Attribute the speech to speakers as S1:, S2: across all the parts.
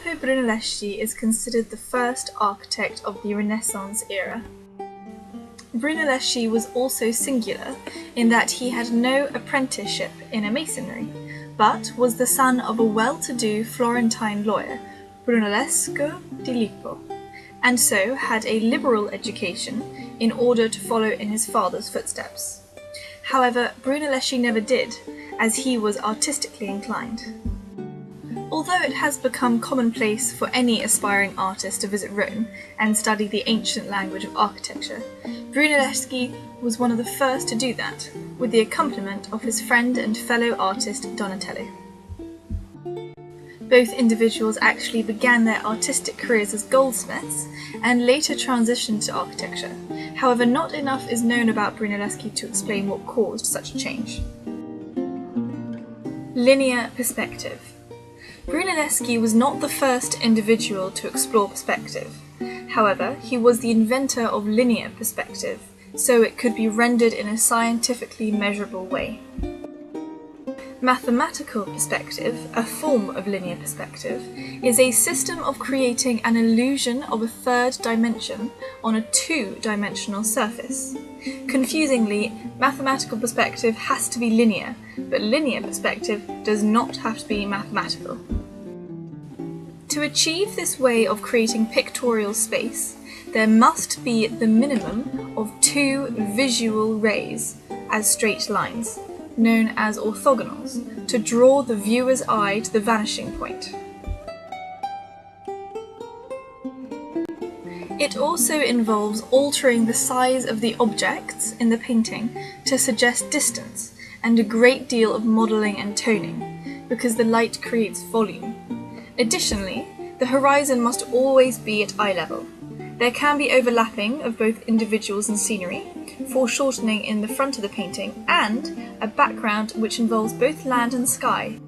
S1: Filippo Brunelleschi is considered the first architect of the Renaissance era. Brunelleschi was also singular in that he had no apprenticeship in masonry, but was the son of a well-to-do Florentine lawyer, Brunellesco di Lippo, and so had a liberal education in order to follow in his father's footsteps. However, Brunelleschi never did, as he was artistically inclined. Although it has become commonplace for any aspiring artist to visit Rome and study the ancient language of architecture, Brunelleschi was one of the first to do that, with the accompaniment of his friend and fellow artist Donatello. Both individuals actually began their artistic careers as goldsmiths and later transitioned to architecture. However, not enough is known about Brunelleschi to explain what caused such a change. Linear perspective. Brunelleschi was not the first individual to explore perspective. However, he was the inventor of linear perspective, so it could be rendered in a scientifically measurable way. Mathematical perspective, a form of linear perspective, is a system of creating an illusion of a third dimension on a two-dimensional surface. Confusingly, mathematical perspective has to be linear, but linear perspective does not have to be mathematical. To achieve this way of creating pictorial space, there must be the minimum of two visual rays as straight lines, known as orthogonals, to draw the viewer's eye to the vanishing point. It also involves altering the size of the objects in the painting to suggest distance and a great deal of modelling and toning, because the light creates volume. Additionally, the horizon must always be at eye level. There can be overlapping of both individuals and scenery, foreshortening in the front of the painting, and a background which involves both land and sky.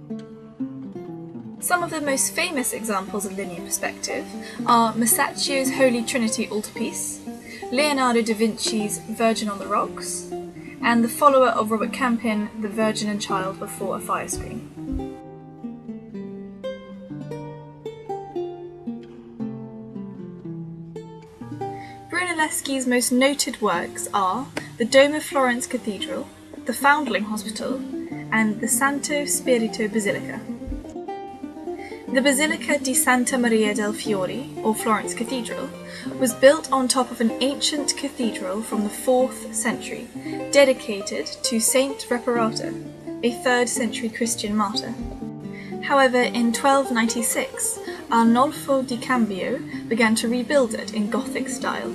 S1: Some of the most famous examples of linear perspective are Masaccio's Holy Trinity altarpiece, Leonardo da Vinci's Virgin on the Rocks, and the follower of Robert Campin, The Virgin and Child Before a Fire Screen. Brunelleschi's most noted works are the Dome of Florence Cathedral, the Foundling Hospital, and the Santo Spirito Basilica. The Basilica di Santa Maria del Fiori, or Florence Cathedral, was built on top of an ancient cathedral from the 4th century, dedicated to Saint Reparata, a 3rd century Christian martyr. However, in 1296, Arnolfo di Cambio began to rebuild it in Gothic style.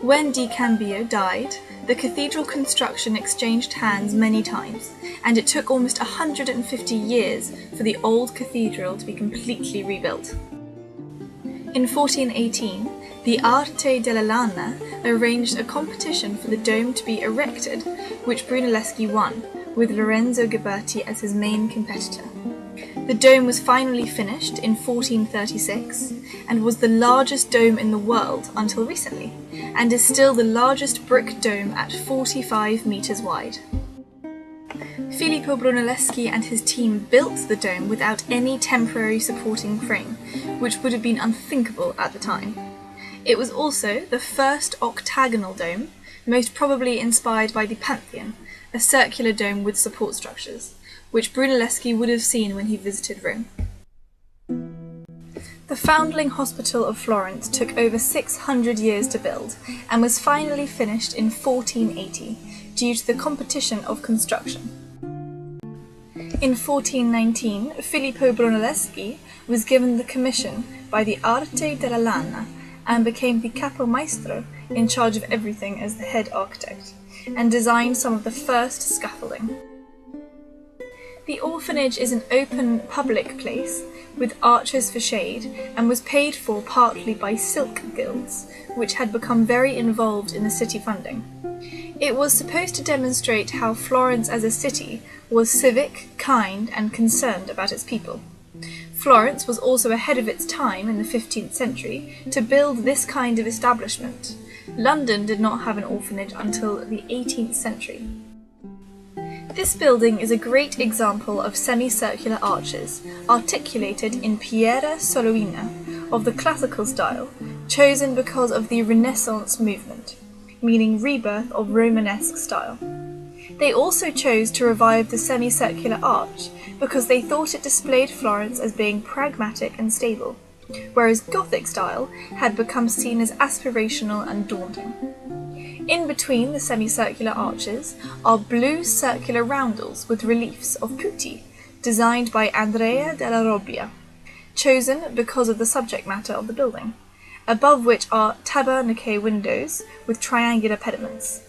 S1: When di Cambio died, the cathedral construction exchanged hands many times, and it took almost 150 years for the old cathedral to be completely rebuilt. In 1418, the Arte della Lana arranged a competition for the dome to be erected, which Brunelleschi won, with Lorenzo Ghiberti as his main competitor. The dome was finally finished in 1436 and was the largest dome in the world until recently, and is still the largest brick dome at 45 meters wide. Filippo Brunelleschi and his team built the dome without any temporary supporting frame, which would have been unthinkable at the time. It was also the first octagonal dome, most probably inspired by the Pantheon, a circular dome with support structures, which Brunelleschi would have seen when he visited Rome. The Foundling Hospital of Florence took over 600 years to build and was finally finished in 1480 due to the competition of construction. In 1419, Filippo Brunelleschi was given the commission by the Arte della Lana and became the capomaestro in charge of everything as the head architect, and designed some of the first scaffolding. The orphanage is an open public place with arches for shade and was paid for partly by silk guilds, which had become very involved in the city funding. It was supposed to demonstrate how Florence as a city was civic, kind, and concerned about its people. Florence was also ahead of its time in the 15th century to build this kind of establishment. London did not have an orphanage until the 18th century. This building is a great example of semicircular arches, articulated in pietra soluina of the classical style, chosen because of the Renaissance movement, meaning rebirth of Romanesque style. They also chose to revive the semicircular arch because they thought it displayed Florence as being pragmatic and stable, whereas Gothic style had become seen as aspirational and daunting. In between the semicircular arches are blue circular roundels with reliefs of putti, designed by Andrea della Robbia, chosen because of the subject matter of the building, above which are tabernacle windows with triangular pediments.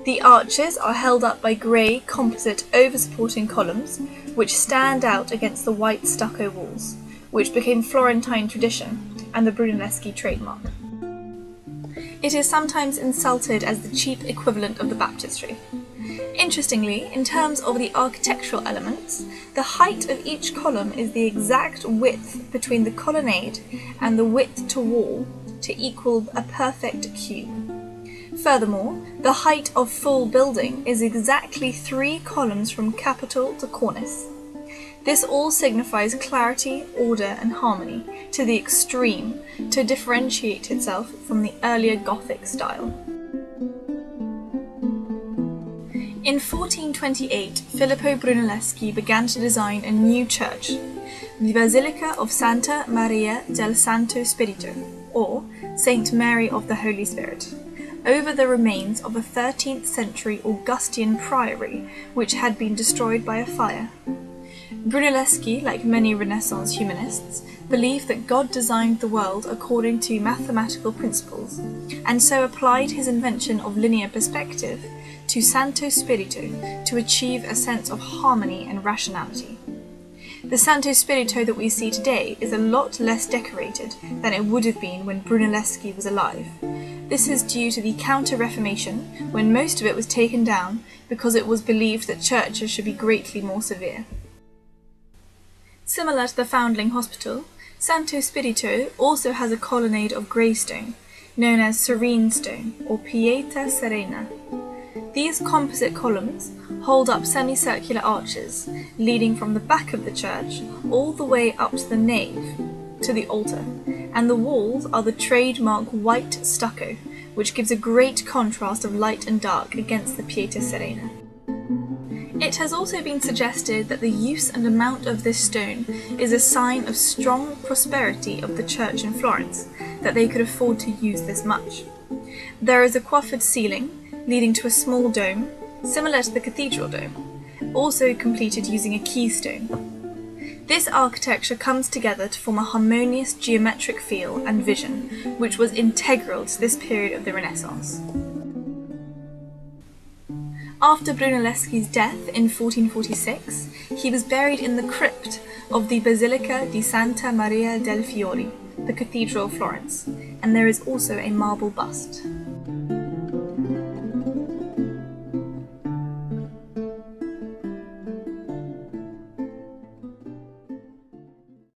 S1: The arches are held up by grey composite over-supporting columns which stand out against the white stucco walls, which became Florentine tradition and the Brunelleschi trademark. It is sometimes insulted as the cheap equivalent of the baptistry. Interestingly, in terms of the architectural elements, the height of each column is the exact width between the colonnade and the width to wall to equal a perfect cube. Furthermore, the height of full building is exactly 3 columns from capital to cornice. This all signifies clarity, order, and harmony to the extreme to differentiate itself from the earlier Gothic style. In 1428, Filippo Brunelleschi began to design a new church, the Basilica of Santa Maria del Santo Spirito, or Saint Mary of the Holy Spirit, over the remains of a 13th century Augustan priory which had been destroyed by a fire. Brunelleschi, like many Renaissance humanists, believed that God designed the world according to mathematical principles, and so applied his invention of linear perspective to Santo Spirito to achieve a sense of harmony and rationality. The Santo Spirito that we see today is a lot less decorated than it would have been when Brunelleschi was alive. This is due to the Counter-Reformation, when most of it was taken down because it was believed that churches should be greatly more severe. Similar to the Foundling Hospital, Santo Spirito also has a colonnade of grey stone, known as serene stone or pietra serena. These composite columns hold up semicircular arches, leading from the back of the church all the way up to the nave, to the altar, and the walls are the trademark white stucco, which gives a great contrast of light and dark against the pietra serena. It has also been suggested that the use and amount of this stone is a sign of strong prosperity of the church in Florence, that they could afford to use this much. There is a coiffured ceiling, leading to a small dome, similar to the cathedral dome, also completed using a keystone. This architecture comes together to form a harmonious geometric feel and vision, which was integral to this period of the Renaissance. After Brunelleschi's death in 1446, he was buried in the crypt of the Basilica di Santa Maria del Fiori, the Cathedral of Florence, and there is also a marble bust.